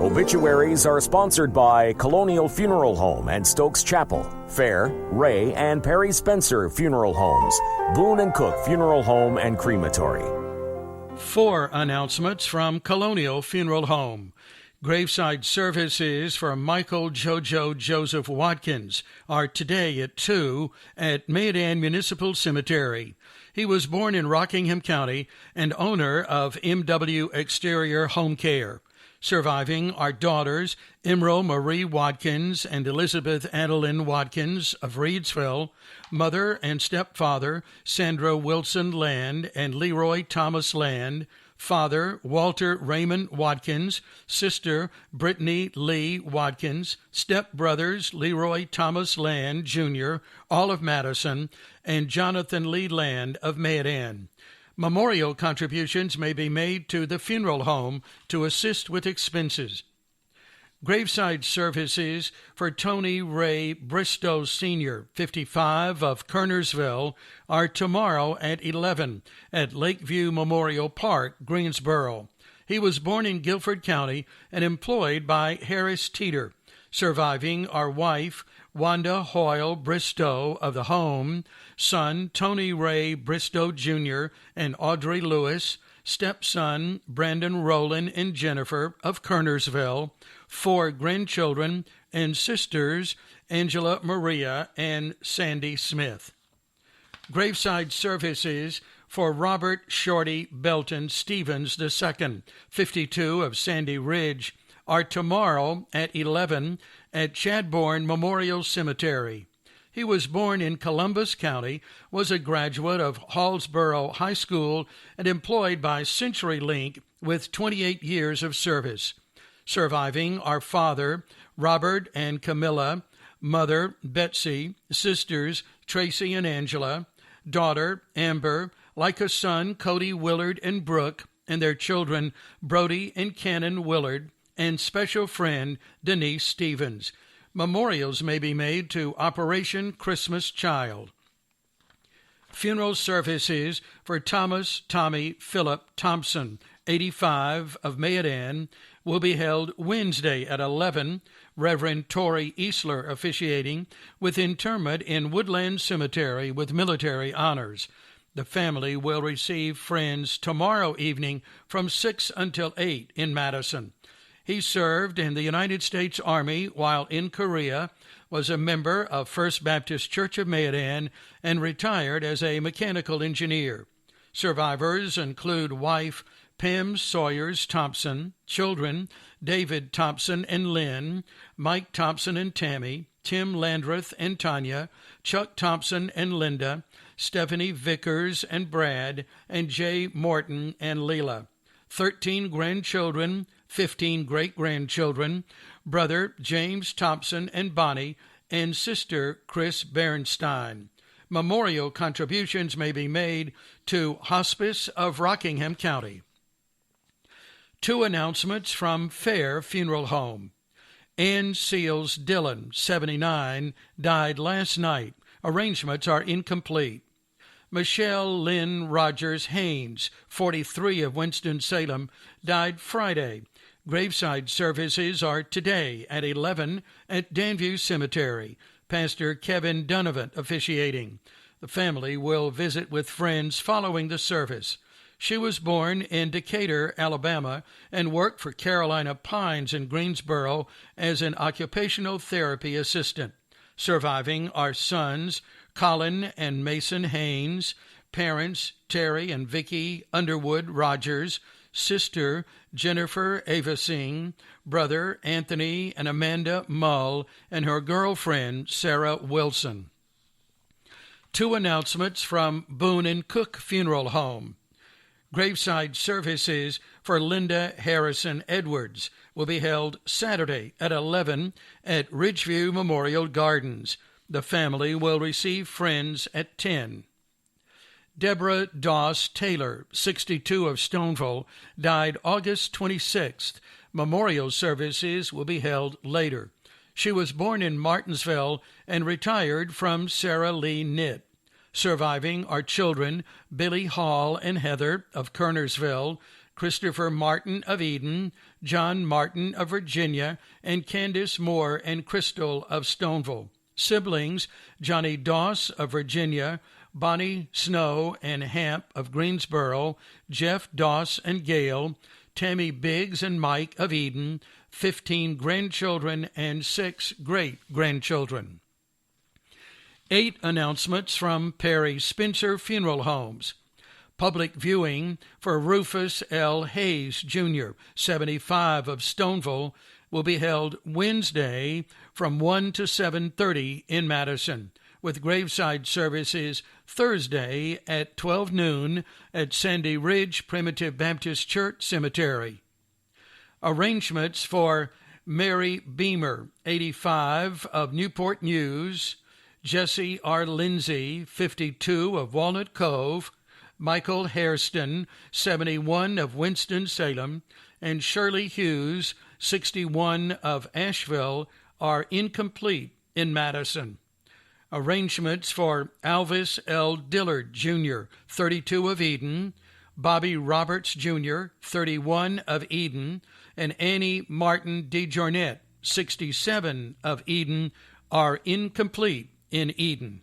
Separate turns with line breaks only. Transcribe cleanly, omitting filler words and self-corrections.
Obituaries are sponsored by Colonial Funeral Home and Stokes Chapel, Fair, Ray, and Perry Spencer Funeral Homes, Boone and Cook Funeral Home and Crematory.
4 announcements from Colonial Funeral Home. Graveside services for Michael Jojo Joseph Watkins are today at 2 at Mayodan Municipal Cemetery. He was born in Rockingham County and owner of MW Exterior Home Care. Surviving are daughters Emerald Marie Watkins and Elizabeth Adeline Watkins of Reedsville, mother and stepfather Sandra Wilson Land and Leroy Thomas Land, father Walter Raymond Watkins, sister Brittany Lee Watkins, stepbrothers Leroy Thomas Land, Jr., all of Madison, and Jonathan Lee Land of Mayodan. Memorial contributions may be made to the funeral home to assist with expenses. Graveside services for Tony Ray Bristow Sr., 55, of Kernersville, are tomorrow at 11 at Lakeview Memorial Park, Greensboro. He was born in Guilford County and employed by Harris Teeter. Surviving are wife Wanda Hoyle Bristow of the home, son Tony Ray Bristow Jr. and Audrey Lewis, stepson Brandon Rowland and Jennifer of Kernersville, 4 grandchildren, and sisters Angela Maria and Sandy Smith. Graveside services for Robert Shorty Belton Stevens II, 52, of Sandy Ridge, are tomorrow at 11 at Chadbourne Memorial Cemetery. He was born in Columbus County, was a graduate of Hallsborough High School, and employed by CenturyLink with 28 years of service. Surviving are father Robert and Camilla, mother Betsy, sisters Tracy and Angela, daughter Amber, like a son Cody Willard and Brooke, and their children Brody and Cannon Willard, and special friend Denise Stevens. Memorials may be made to Operation Christmas Child. Funeral services for Thomas Tommy Philip Thompson, 85, of Mayodan, will be held Wednesday at 11, Reverend Torrey Easler officiating, with interment in Woodland Cemetery with military honors. The family will receive friends tomorrow evening from 6 until 8 in Madison. He served in the United States Army while in Korea, was a member of First Baptist Church of Mayodan, and retired as a mechanical engineer. Survivors include wife Pam Sawyers Thompson, children David Thompson and Lynn, Mike Thompson and Tammy, Tim Landreth and Tanya, Chuck Thompson and Linda, Stephanie Vickers and Brad, and Jay Morton and Leela. 13 grandchildren, 15 great-grandchildren, brother James Thompson and Bonnie, and sister Chris Bernstein. Memorial contributions may be made to Hospice of Rockingham County. 2 announcements from Fair Funeral Home. Ann Seals Dillon, 79, died last night. Arrangements are incomplete. Michelle Lynn Rogers Haynes, 43, of Winston-Salem, died Friday. Graveside services are today at 11 at Danview Cemetery. Pastor Kevin Donovan officiating. The family will visit with friends following the service. She was born in Decatur, Alabama, and worked for Carolina Pines in Greensboro as an occupational therapy assistant. Surviving are sons Colin and Mason Haynes, parents Terry and Vicki Underwood Rogers, sister Jennifer Avasing, brother Anthony and Amanda Mull, and her girlfriend Sarah Wilson. 2 announcements from Boone and Cook Funeral Home. Graveside services for Linda Harrison Edwards will be held Saturday at 11 at Ridgeview Memorial Gardens. The family will receive friends at 10. Deborah Doss Taylor, 62, of Stoneville, died August 26th. Memorial services will be held later. She was born in Martinsville and retired from Sarah Lee Knit. Surviving are children Billy Hall and Heather of Kernersville, Christopher Martin of Eden, John Martin of Virginia, and Candace Moore and Crystal of Stoneville. Siblings, Johnny Doss of Virginia, Bonnie Snow and Hamp of Greensboro, Jeff Doss and Gail, Tammy Biggs and Mike of Eden, 15 grandchildren and 6 great-grandchildren. 8 announcements from Perry Spencer Funeral Homes. Public viewing for Rufus L. Hayes, Jr., 75 of Stoneville, will be held Wednesday from 1 to 7:30 in Madison, with graveside services Thursday at 12 noon at Sandy Ridge Primitive Baptist Church Cemetery. Arrangements for Mary Beamer, 85 of Newport News, Jesse R. Lindsay, 52 of Walnut Cove, Michael Hairston, 71 of Winston-Salem, and Shirley Hughes, 61 of Asheville, are incomplete in Madison. Arrangements for Alvis L. Dillard, Jr., 32 of Eden, Bobby Roberts, Jr., 31 of Eden, and Annie Martin DeJournette, 67 of Eden, are incomplete in Eden.